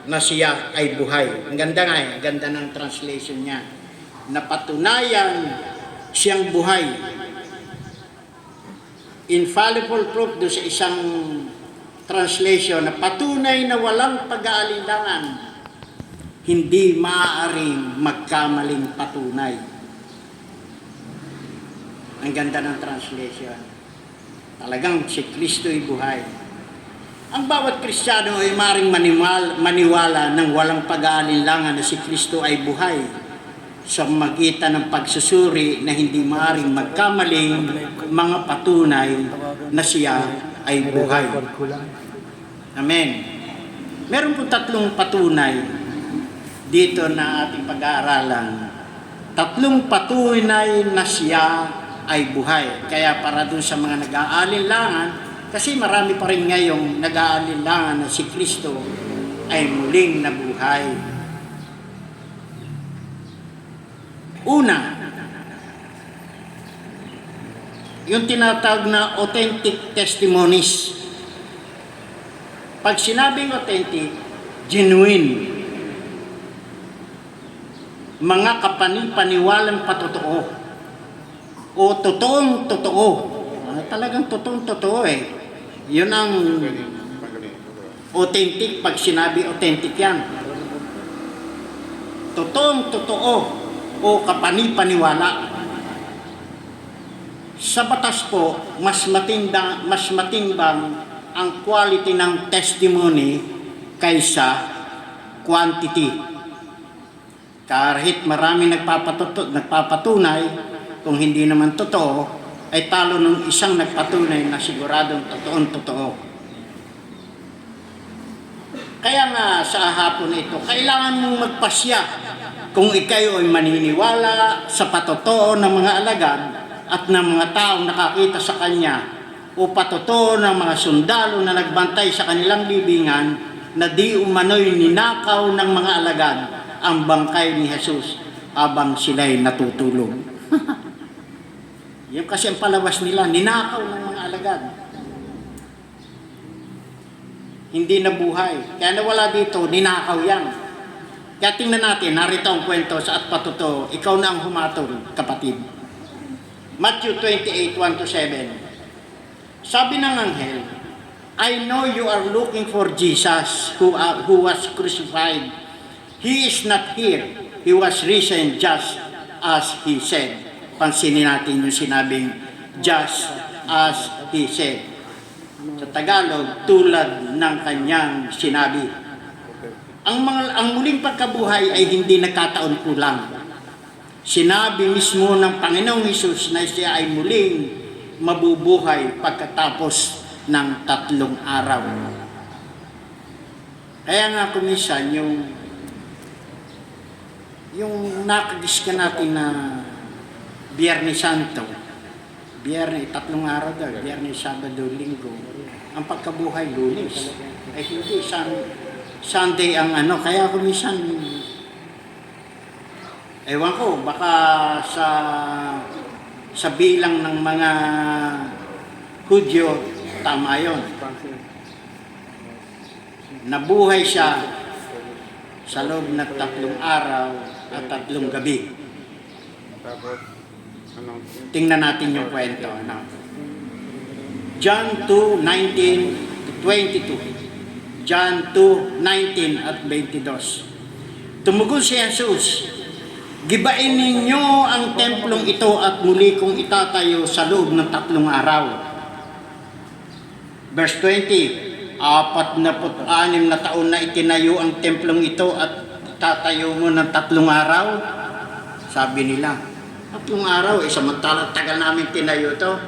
na siya ay buhay. Ang ganda nga ang ganda ng translation niya. Napatunayan siyang buhay. Infallible proof do sa isang translation na patunay na walang pag-aalinlangan, hindi maaaring magkamaling patunay. Ang ganda ng translation. Talagang si Kristo ay buhay. Ang bawat Kristiyano ay maaaring maniwala ng walang pag-aalinlangan na si Kristo ay buhay sa magitan ng pagsusuri na hindi maaaring magkamaling mga patunay na siya ay buhay. Amen. Meron po tatlong patunay dito na ating pag-aaralan. Tatlong patunay na siya ay buhay. Kaya para dun sa mga nag-aalinlangan, kasi marami pa rin ngayong nag-aalinlangan na si Kristo ay muling nabuhay. Una, yung tinatawag na authentic testimonies. Pag sinabing authentic, genuine. Mga kapanipaniwalang patotoo. O totoong totoo. Talagang totoong totoo eh. Yun ang authentic. Pag sinabi authentic yan. Totoong totoo o kapanipaniwala. Sa batas po, mas matimbang ang quality ng testimony kaysa quantity. Kahit marami nagpapatunay, kung hindi naman totoo, ay talo ng isang nagpatunay na siguradong totoong totoo. Kaya nga sa hapon na ito, kailangan mong magpasya kung ikaw ay maniniwala sa patotoo ng mga alagad at ng mga taong nakakita sa kanya o patotoo ng mga sundalo na nagbantay sa kanilang libingan na di umano'y ninakaw ng mga alagad ang bangkay ni Jesus habang sila'y natutulog. Yung kasi ang palabas nila, ninakaw ng mga alagad. Hindi nabuhay. Kaya nawala dito, ninakaw yan. Kaya tingnan natin, narito ang kwento sa at patotoo. Ikaw na ang humatol, kapatid. Matthew 28, 1-7. Sabi ng anghel, I know you are looking for Jesus who was crucified. He is not here. He was risen just as he said. Pansinin natin yung sinabing just as he said. Sa Tagalog, tulad ng kanyang sinabi. Ang muling pagkabuhay ay hindi nagkataon po lang. Sinabi mismo ng Panginoong Hesus na siya ay muling mabubuhay pagkatapos ng 3 araw. Kaya nga kuminsan yung nakagiska natin na Biyernes Santo, Biyernes, 3 araw daw, Biyernes, Sabado, Linggo, ang pagkabuhay Lunes, ay hindi Sunday ang ano, kaya kuminsan ewan ko, baka sa bilang ng mga Hudyo, tama yun. Nabuhay siya sa loob ng 3 araw at 3 gabi. Tingnan natin yung kwento. John 2:19-22. John 2:19 at 22. Tumugon si Jesus, gibain ninyo ang templong ito at muli kong itatayo sa loob ng 3 araw. Verse 20, 46 na taon na itinayo ang templong ito at tatayo mo ng 3 araw. Sabi nila, 3 araw, samantalang tagal namin tinayo ito.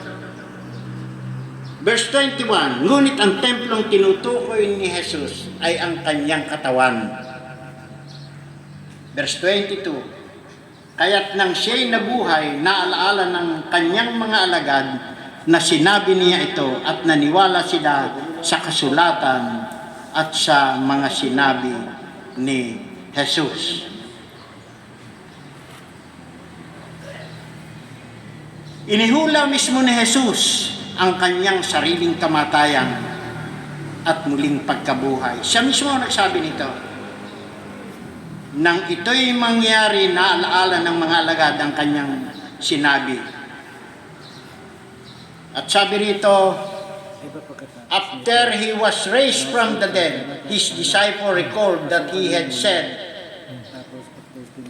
Verse 21, ngunit ang templong tinutukoy ni Jesus ay ang kanyang katawan. Verse 22, kaya't nang siya'y nabuhay, naalaala ng kanyang mga alagad na sinabi niya ito at naniwala sila sa kasulatan at sa mga sinabi ni Jesus. Inihula mismo ni Jesus ang kanyang sariling kamatayan at muling pagkabuhay. Siya mismo ang nagsabi nito. Nang ito'y mangyari, naalaala ng mga alagad ang kanyang sinabi. At sabi rito, after he was raised from the dead, his disciple recalled that he had said,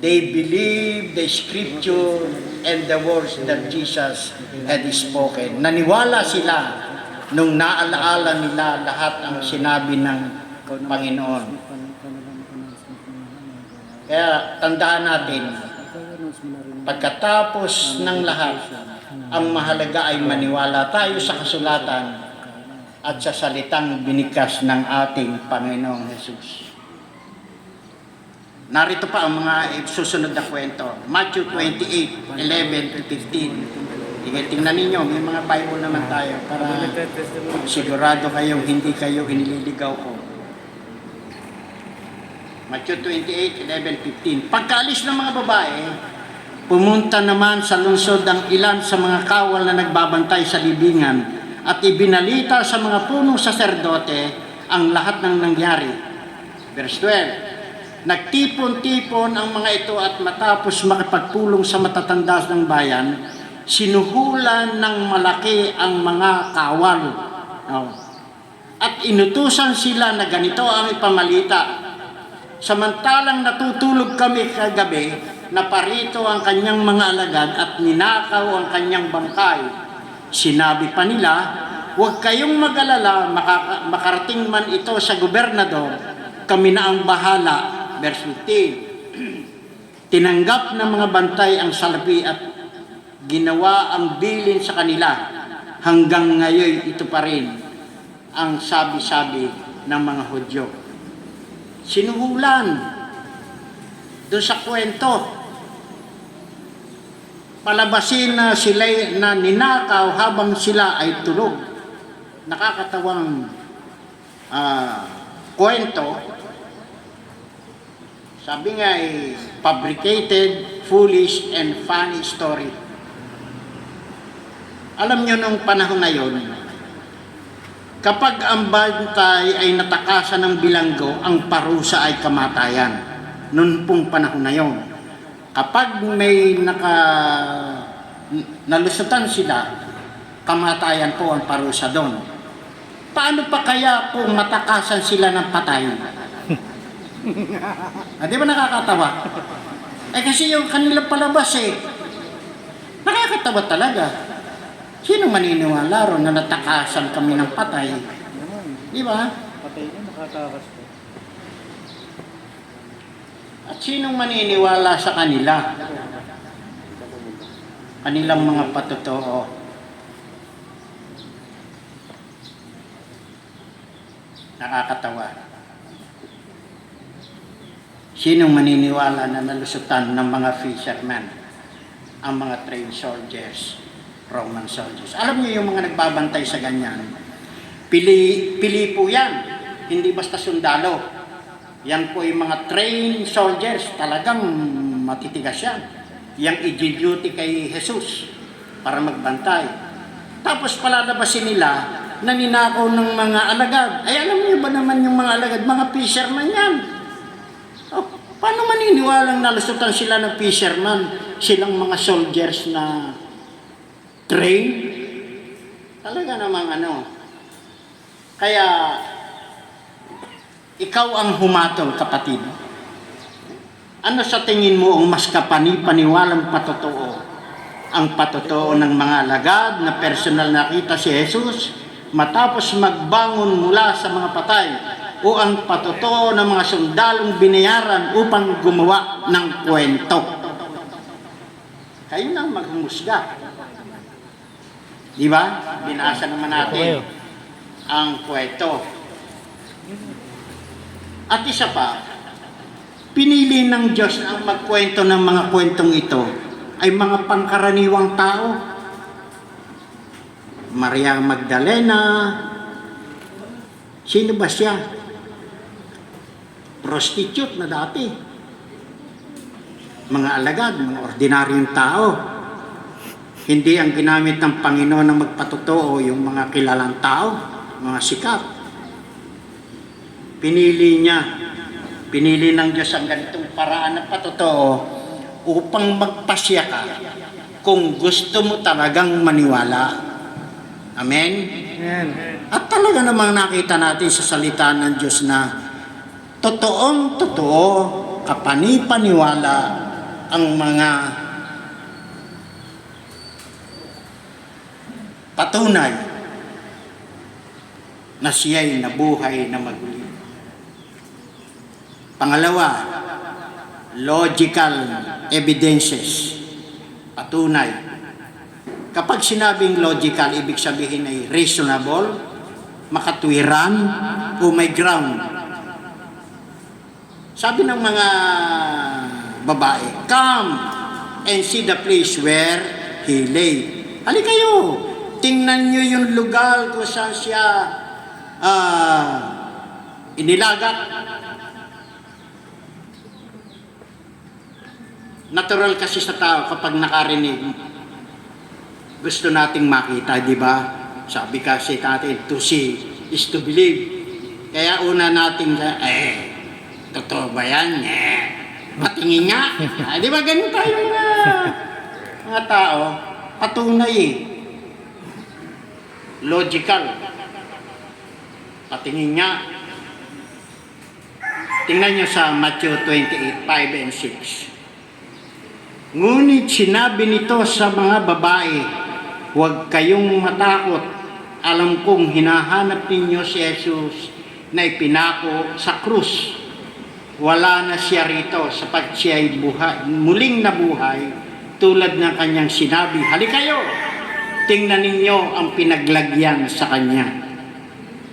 they believed the scripture and the words that Jesus had spoken. Naniwala sila nung naalaala nila lahat ang sinabi ng Panginoon. Kaya tandaan natin, pagkatapos ng lahat, ang mahalaga ay maniwala tayo sa kasulatan at sa salitang binikas ng ating Panginoong Jesus. Narito pa ang mga susunod na kwento. Matthew 28:11-15. Tingnan ninyo, may mga Bible naman tayo para sigurado kayong hindi kayo inililigaw ko. Matthew 28:11-15. Pagkaalis ng mga babae, pumunta naman sa lungsod ang ilan sa mga kawal na nagbabantay sa libingan at ibinalita sa mga punong saserdote ang lahat ng nangyari. Verse 12. Nagtipon-tipon ang mga ito at matapos makipagpulong sa matatanda ng bayan, sinuhulan ng malaki ang mga kawal. At inutusan sila na ganito ang ipamalita. Samantalang natutulog kami kagabi, naparito ang kanyang mga alagad at ninakaw ang kanyang bangkay. Sinabi pa nila, huwag kayong mag-alala, makarating man ito sa gobernador, kami na ang bahala. Verse 15. Tinanggap ng mga bantay ang salapi at ginawa ang bilin sa kanila. Hanggang ngayon ito pa rin ang sabi-sabi ng mga Hudyo. Sinuhulan doon sa kwento. Palabasin na sila na ninakaw habang sila ay tulog. Nakakatawang kwento. Sabi nga ay fabricated, foolish, and funny story. Alam nyo nung panahon na yon, kapag ang bantay ay natakasan ng bilanggo, ang parusa ay kamatayan. Noon pong panahon na yon. Kapag may nalusutan sila, kamatayan po ang parusa doon. Paano pa kaya kung matakasan sila ng patay? Di ba nakakatawa? Kasi yung kanilang palabas nakakatawa talaga. Sino maniniwala ron na natakasan kami ng patay? Di ba? Patay na, nakatakas po. At sinong maniniwala sa kanila? Kanilang mga patotoo. Nakakatawa. Sinong maniniwala na nalusutan ng mga fishermen, ang mga trained soldiers, Roman soldiers? Alam niyo yung mga nagbabantay sa ganyan, pili po yan, hindi basta sundalo. Yan po yung mga trained soldiers, talagang matitigas yan. Yang i-duty kay Jesus para magbantay. Tapos palalabasin nila na ninakaw ng mga alagad. Ay alam niyo ba naman yung mga alagad, mga fisherman yan. Paano maniniwalang nalusutan sila ng fisherman? Silang mga soldiers na trained? Talaga namang Kaya, ikaw ang humatol, kapatid. Ano sa tingin mo ang mas kapani-paniwalang patotoo? Ang patotoo ng mga alagad na personal nakita si Jesus matapos magbangon mula sa mga patay, o ang patotoo ng mga sundalong binayaran upang gumawa ng kwento? Kayo nang maghumusga. Di ba? Binasa naman natin ang kwento. At isa pa, pinili ng Diyos na ang magkwento ng mga kwentong ito ay mga pangkaraniwang tao. Maria Magdalena, sino ba siya? Prostitute na dati. Mga alagad, mga ordinaryong tao. Hindi ang ginamit ng Panginoon na magpatotoo yung mga kilalang tao, mga sikat. Pinili ng Diyos ang ganitong paraan na patotoo upang magpasya ka kung gusto mo talagang maniwala. Amen? Amen. At talaga namang nakita natin sa salita ng Diyos na totoong totoo, kapanipaniwala ang mga patunay na siya'y nabuhay na maguli. Pangalawa, logical evidences. Patunay. Kapag sinabing logical, ibig sabihin ay reasonable, makatwiran, o may ground. Sabi ng mga babae, "Come and see the place where he lay." Hali kayo, tingnan nyo yung lugar kung saan siya inilagak. Natural kasi sa tao kapag nakarinig, gusto nating makita, di ba? Sabi kasi natin, to see is to believe. Kaya una nating, totoo ba yan? Patingin nga. Di ba ganun tayo mga tao? Patunay eh. Logical. Patingin nga. Tingnan nyo sa Matthew 28:5 and 6. Ngunit sinabi nito sa mga babae, huwag kayong matakot. Alam kong hinahanap ninyo si Jesus na ipinako sa krus. Wala na siya rito sapat siya'y muling nabuhay tulad ng kanyang sinabi. Hali kayo, tingnan ninyo ang pinaglagyan sa kanya.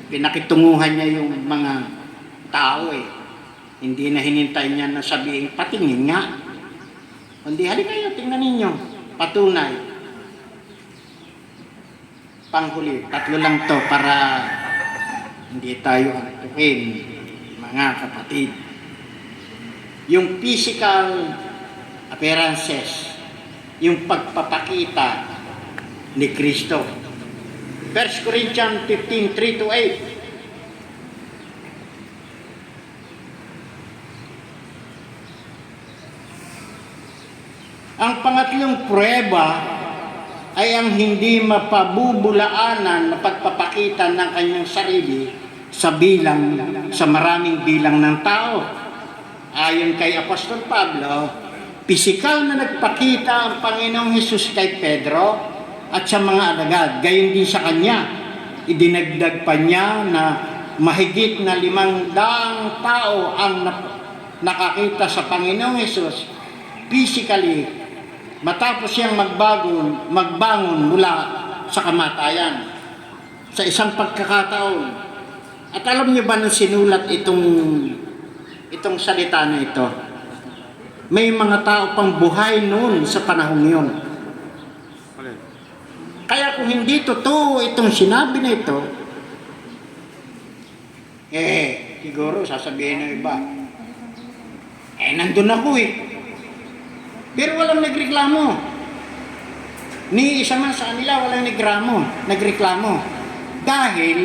Pinakitunguhan niya yung mga tao eh. Hindi na hinintay niya na sabihin, patingin nga. Kundi, hali kayo, tingnan ninyo. Patunay. Panghuli, 3 lang to para hindi tayo antukin, mga kapatid. Yung physical appearances, yung pagpapakita ni Kristo. 1 Corinthians 15:3-8. Ang pangatlong prueba ay ang hindi mapabubulaanan na pagpapakita ng kanyang sarili sa maraming bilang ng tao. Ayon kay Apostol Pablo, pisikal na nagpakita ang Panginoong Hesus kay Pedro at sa mga alagad. Gayon din sa kanya, idinagdag pa niya na mahigit na 500 tao ang nakakita sa Panginoong Hesus physically matapos siyang magbangon mula sa kamatayan sa isang pagkakataon. At alam niyo ba nung sinulat itong salita na ito, may mga tao pang buhay noon sa panahong yun. Kaya kung hindi totoo itong sinabi na ito, siguro sasabihin ng iba, nandun ako eh. Pero walang nagreklamo. Ni isa man sa kanila walang nagreklamo. Dahil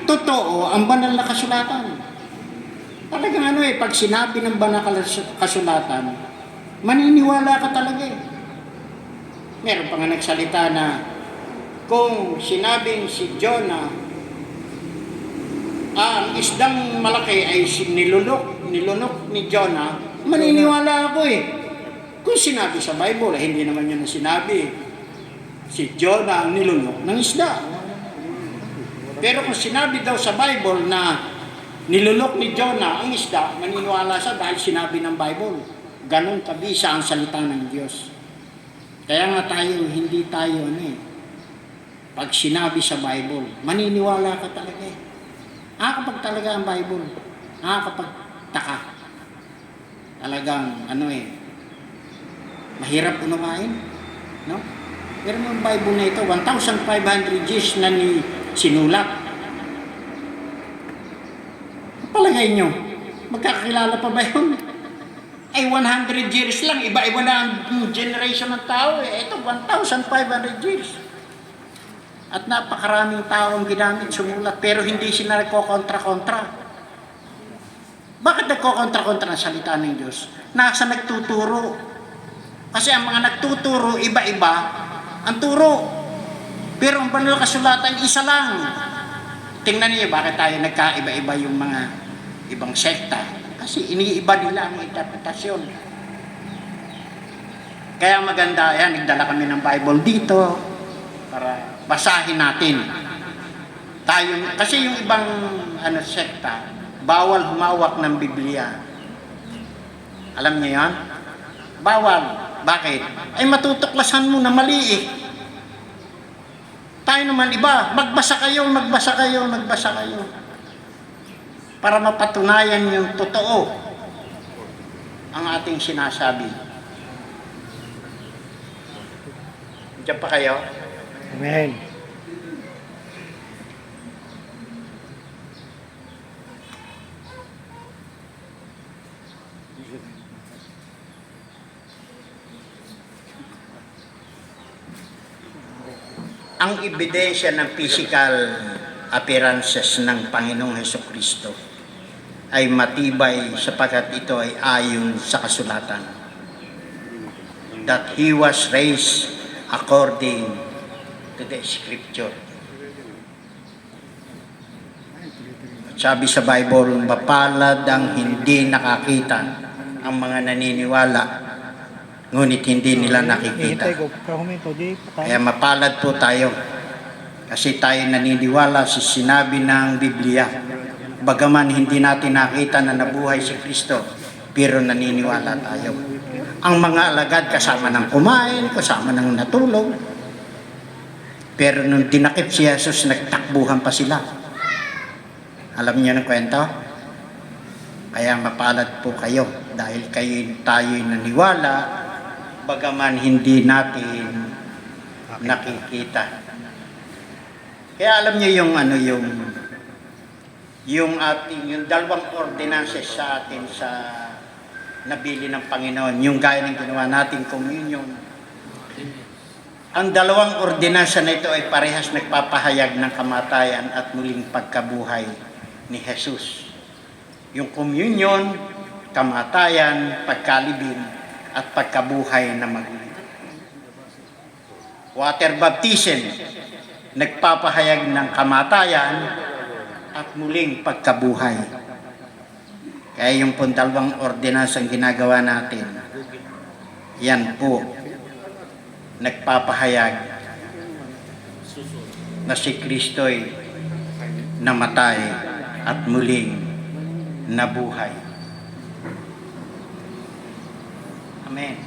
totoo ang banal na kasulatan. Talagang pag sinabi ng banal na kasulatan, maniniwala ka talaga eh. Meron pa nga nagsalita na kung sinabing si Jonah, ang isdang malaki ay nilunok ni Jonah, maniniwala ako eh. Kung sinabi sa Bible, hindi naman yun ang sinabi. Si Jonah ang nilunok ng isda. Pero kung sinabi daw sa Bible na nilunok ni Jonah ang isda, maniniwala siya dahil sinabi ng Bible. Ganon kabisa ang salita ng Diyos. Kaya nga tayo, hindi tayo pag sinabi sa Bible, maniniwala ka talaga eh. Kapag talaga ang Bible, kapag taka. Talagang mahirap unawain, no? Pero yung Bible na ito, 1,500 years na sinulat. Palagay nyo, magkakilala pa ba yun? Ay 100 years lang, iba-iba na ang generation ng tao eh. Ito 1,500 years. At napakaraming tao ang ginamit sumulat, pero hindi sila nagko-kontra-kontra. Bakit nagkokontra-kontra ng salita ng Diyos? Nasa nagtuturo. Kasi ang mga nagtuturo, iba-iba ang turo. Pero ang banal na kasulatan, isa lang. Tingnan niyo bakit tayo nagkaiba-iba yung mga ibang sekta. Kasi iniiba nila ang interpretasyon. Kaya maganda, yan, nagdala kami ng Bible dito para basahin natin. Kasi yung ibang sekta, bawal humawak ng Biblia. Alam niyo yan? Bawal. Bakit? Ay matutuklasan mo na mali eh. Tayo naman iba, magbasa kayo. Para mapatunayan yung totoo ang ating sinasabi. Diyan pa kayo? Amen. Ang ebidensya ng physical appearances ng Panginoong Hesukristo ay matibay sapagkat ito ay ayon sa kasulatan. That He was raised according to the Scripture. Sabi sa Bible, mapalad ang hindi nakakita ang mga naniniwala, ngunit hindi nila nakikita. Kaya mapalad po tayo kasi tayo naniniwala sa sinabi ng Biblia. Bagaman hindi natin nakita na nabuhay si Kristo, pero naniniwala tayo. Ang mga alagad kasama ng kumain, kasama ng natulog. Pero nung dinakip si Jesus, nagtakbuhan pa sila. Alam niyo ng kwento? Kaya mapalad po kayo dahil tayo'y naniwala, bagaman hindi natin nakikita. Kaya alam niyo yung dalawang ordinances sa atin sa nabili ng Panginoon, yung gaya ng ginawa nating communion. Ang dalawang ordinansa na ito ay parehas nagpapahayag ng kamatayan at muling pagkabuhay ni Jesus. Yung communion, kamatayan, pagkalibing, at pagkabuhay na maguli. Water baptism, nagpapahayag ng kamatayan at muling pagkabuhay. Kaya yung pong dalawang ordinansang ginagawa natin, yan po, nagpapahayag na si Kristo'y namatay at muling nabuhay. Amen.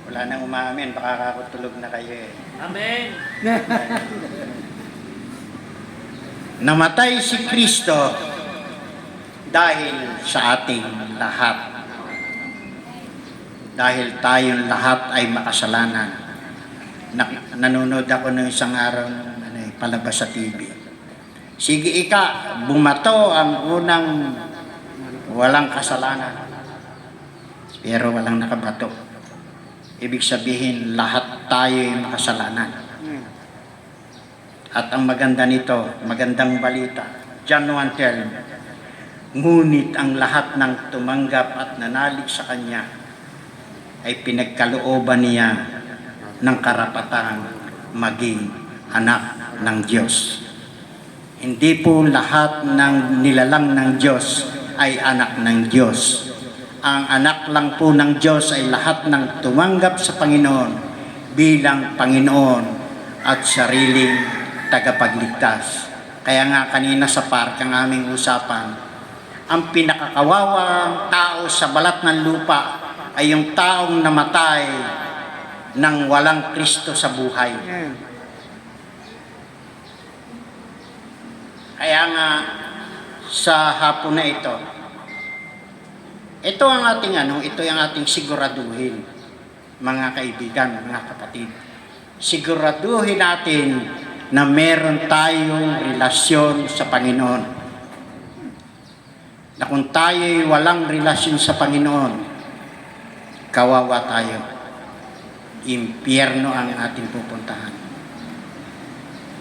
Wala nang umaamin, baka kakutulog na kayo eh. Amen. Namatay si Kristo dahil sa ating lahat. Dahil tayong lahat ay makasalanan. Nanonood ako ng isang araw palabas sa TV. Sige ika, bumato ang unang walang kasalanan. Pero walang nakabato. Ibig sabihin, lahat tayo ay makasalanan. At ang maganda nito, magandang balita, John 1:12, ngunit ang lahat ng tumanggap at nanalig sa Kanya ay pinagkalooban niya ng karapatang maging anak ng Diyos. Hindi po lahat ng nilalang ng Diyos ay anak ng Diyos. Ang anak lang po ng Diyos ay lahat ng tumanggap sa Panginoon bilang Panginoon at sariling tagapagligtas. Kaya nga kanina sa park ang aming usapan, ang pinakakawawang tao sa balat ng lupa ay yung taong namatay nang walang Kristo sa buhay. Kaya nga sa hapon na ito ang ating siguraduhin, mga kaibigan, mga kapatid. Siguraduhin natin na meron tayong relasyon sa Panginoon. Na kung tayo'y walang relasyon sa Panginoon, kawawa tayo. Impyerno ang ating pupuntahan.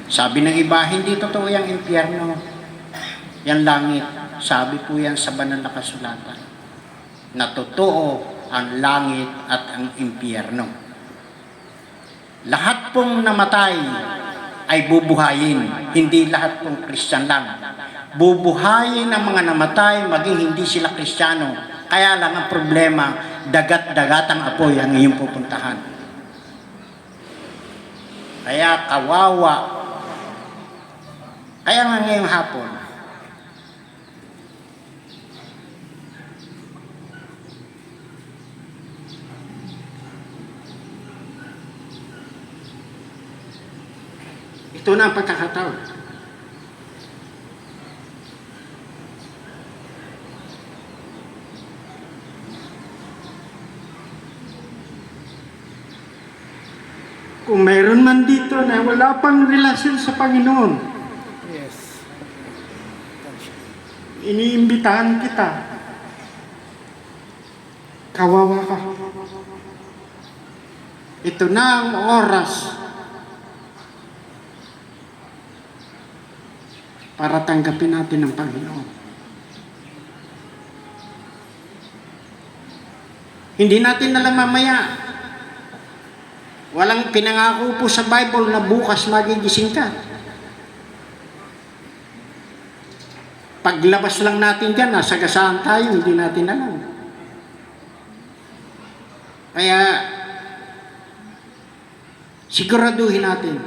Sabi ng iba, hindi totoo yung impyerno. Yan langit. Sabi po yan sa banal na kasulatan. Na totoo ang langit at ang impyerno. Lahat pong namatay ay bubuhayin. Hindi lahat pong Kristyan lang. Bubuhayin ang mga namatay maging hindi sila Kristiyano. Kaya lang ang problema, dagat-dagatang apoy ang iyong pupuntahan. Kaya kawawa. Kaya nga ngayong hapon, ito na ang pagkakataon. Kung mayroon man dito na wala pang relasyon sa Panginoon, Yes. iniimbitahan kita. Kawawa ka. Ito na ang oras para tanggapin natin ang Panginoon. Hindi natin alam mamaya. Walang pinangako po sa Bible na bukas magigising ka. Paglabas lang natin dyan, nasagasaan tayo, hindi natin alam. Kaya, siguraduhin natin.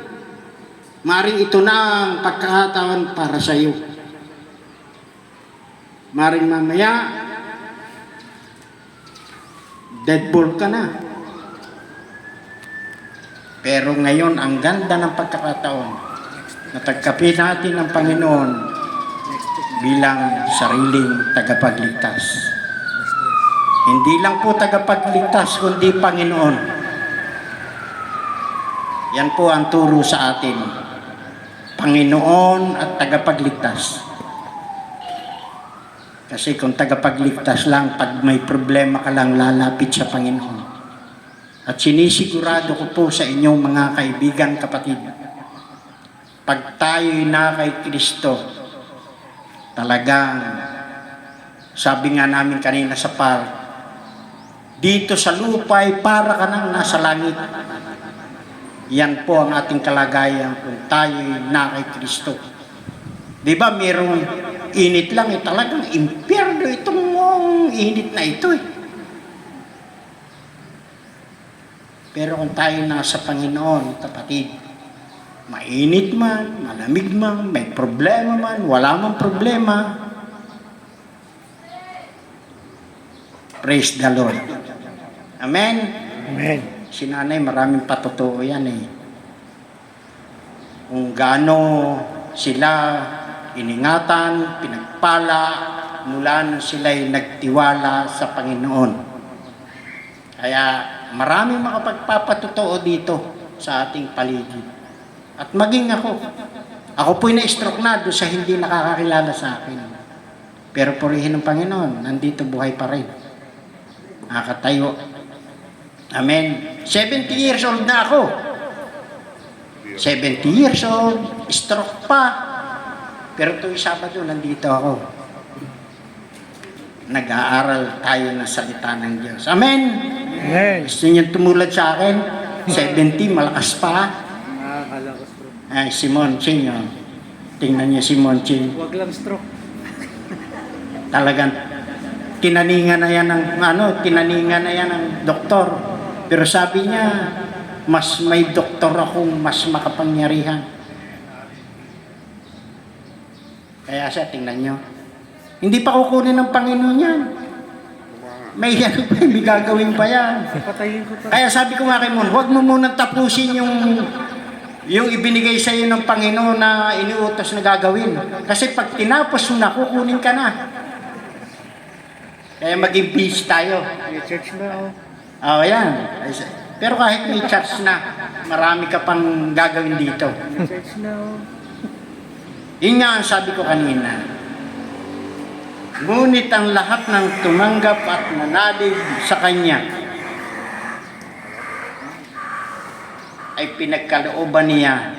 Maring ito na ang pagkakataon para sa iyo. Maring mamaya, deadball ka na. Pero ngayon, ang ganda ng pagkakataon na tagkapin natin ang Panginoon bilang sariling tagapagligtas. Hindi lang po tagapagligtas, kundi Panginoon. Yan po ang turo sa atin. Panginoon at tagapagligtas. Kasi kung tagapagligtas lang, pag may problema ka lang, lalapit sa Panginoon. At sinisigurado ko po sa inyong mga kaibigan, kapatid, pag tayo'y na kay Kristo, talagang, sabi nga namin kanina sa par, dito sa lupa ay para ka nang nasa langit. Yan po ang ating kalagayan kung tayo'y na kay Kristo. Di ba mayroong init lang, talagang impyerno itong init na ito eh. Pero kung tayo nasa Panginoon, kapatid, mainit man, malamig man, may problema man, wala man problema, praise the Lord. Amen? Amen. Si nanay, maraming patotoo yan eh. Kung gaano sila iningatan, pinagpala, mula nung sila'y nagtiwala sa Panginoon. Kaya maraming makapagpapatotoo dito sa ating paligid. At maging ako. Ako po'y na-stroke na doon sa hindi nakakakilala sa akin. Pero purihin ng Panginoon, nandito buhay pa rin. Nakatayo. Amen. 70 years old na ako. 70 years old, stroke pa. Pero tuwing Sabado, nandito ako. Nag-aaral tayo ng salita ng Diyos. Amen. Amen. Gusto niyo tumulad sa akin? 70, malakas pa. Nakakala ko stroke. Ay, si Monching. Oh. Tingnan niyo si Monching. Huwag lang stroke. Talagang tinaningan na yan ng doktor. Pero sabi niya, mas may doktor akong mas makapangyarihan. Kaya siya, tingnan niyo. Hindi pa kukunin ng Panginoon yan. May gagawin pa yan. Patayin ko pa. Kaya sabi ko nga kay Mon, huwag mo munang tapusin yung ibinigay sa iyo ng Panginoon na iniutos na gagawin. Kasi pag tinapos mo na, kukunin ka na. Kaya maging busy tayo. May church na oh. Oh, yan. Pero kahit may church na, marami ka pang gagawin dito. May church na oh. Yun nga ang sabi ko kanina. Ngunit ang lahat ng tumanggap at manalig sa Kanya ay pinagkalooban niya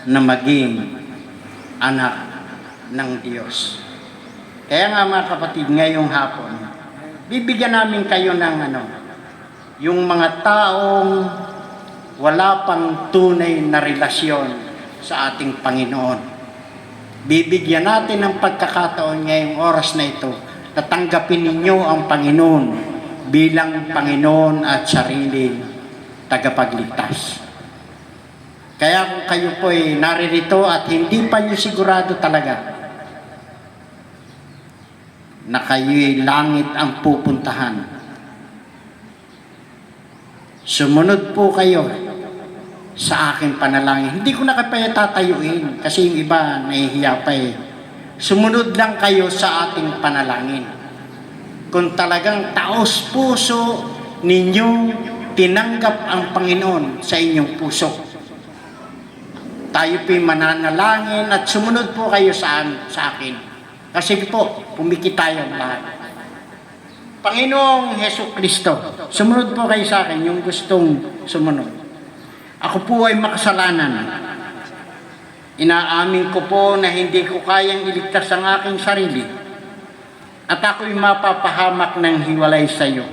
na maging anak ng Diyos. Kaya nga mga kapatid, ngayong hapon, bibigyan namin kayo ng yung mga taong wala pang tunay na relasyon sa ating Panginoon. Bibigyan natin ng pagkakataon ngayong oras na ito na tanggapin ninyo ang Panginoon bilang Panginoon at sariling tagapagligtas. Kaya kung kayo po ay naririto at hindi pa nyo sigurado talaga na kayo'y langit ang pupuntahan, sumunod po kayo sa aking panalangin. Hindi ko na kayo tatayuin kasi yung iba nahihiya pa eh. Sumunod lang kayo sa ating panalangin. Kung talagang taos puso ninyong tinanggap ang Panginoon sa inyong puso, tayo po'y mananalangin at sumunod po kayo sa akin. Kasi po, pumikit tayo lahat. Panginoong Hesus Kristo, sumunod po kayo sa akin, yung gustong sumunod. Ako po ay makasalanan. Inaamin ko po na hindi ko kayang iligtas ang aking sarili. At ako'y mapapahamak ng hiwalay sa iyo.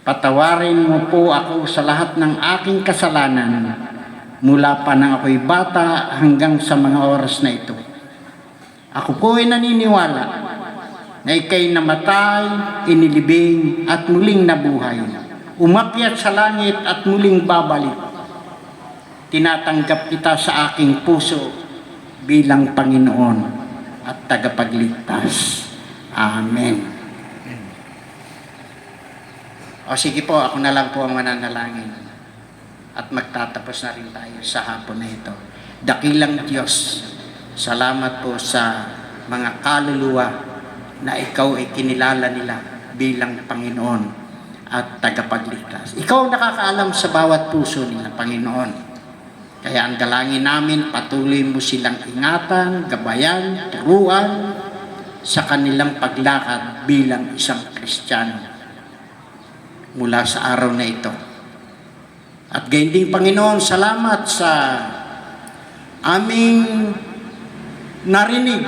Patawarin mo po ako sa lahat ng aking kasalanan mula pa nang ako'y bata hanggang sa mga oras na ito. Ako po ay naniniwala na ika'y namatay, inilibing at muling nabuhay. Umakyat sa langit at muling babalik. Tinatanggap kita sa aking puso bilang Panginoon at tagapagligtas. Amen. O sige po, ako na lang po ang mananalangin. At magtatapos na rin tayo sa hapon na ito. Dakilang Diyos, salamat po sa mga kaluluwa na ikaw ay kinilala nila bilang Panginoon at tagapagligtas. Ikaw nakakaalam sa bawat puso nila, Panginoon. Kaya ang dalangin namin, patuloy mo silang ingatan, gabayan, turuan sa kanilang paglakad bilang isang Kristiyano mula sa araw na ito. At gayon din, Panginoon, salamat sa aming narinig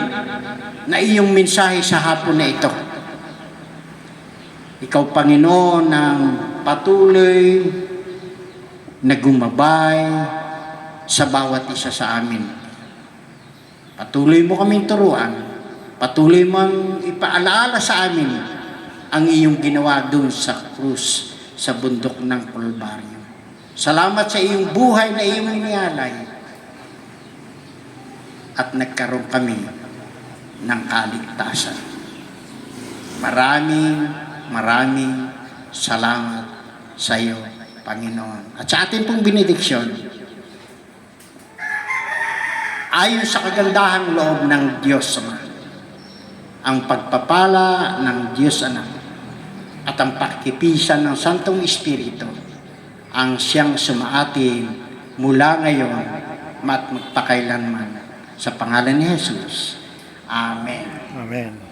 na iyong mensahe sa hapon na ito. Ikaw, Panginoon, ang patuloy na gumabay sa bawat isa sa amin. Patuloy mo kaming turuan. Patuloy mo ang ipaalaala sa amin ang iyong ginawa doon sa krus, sa bundok ng Kalbaryo. Salamat sa iyong buhay na iyong inialay. At nagkaroon kami ng kaligtasan. Maraming salamat sa iyo, Panginoon. At sa ating pong benediksyon, ayon sa kagandahang loob ng Diyos Ama, ang pagpapala ng Diyos Anak at ang pakikipisan ng Santong Espiritu ang siyang sumaatin mula ngayon at magpakailanman. Sa pangalan ni Jesus. Amen. Amen.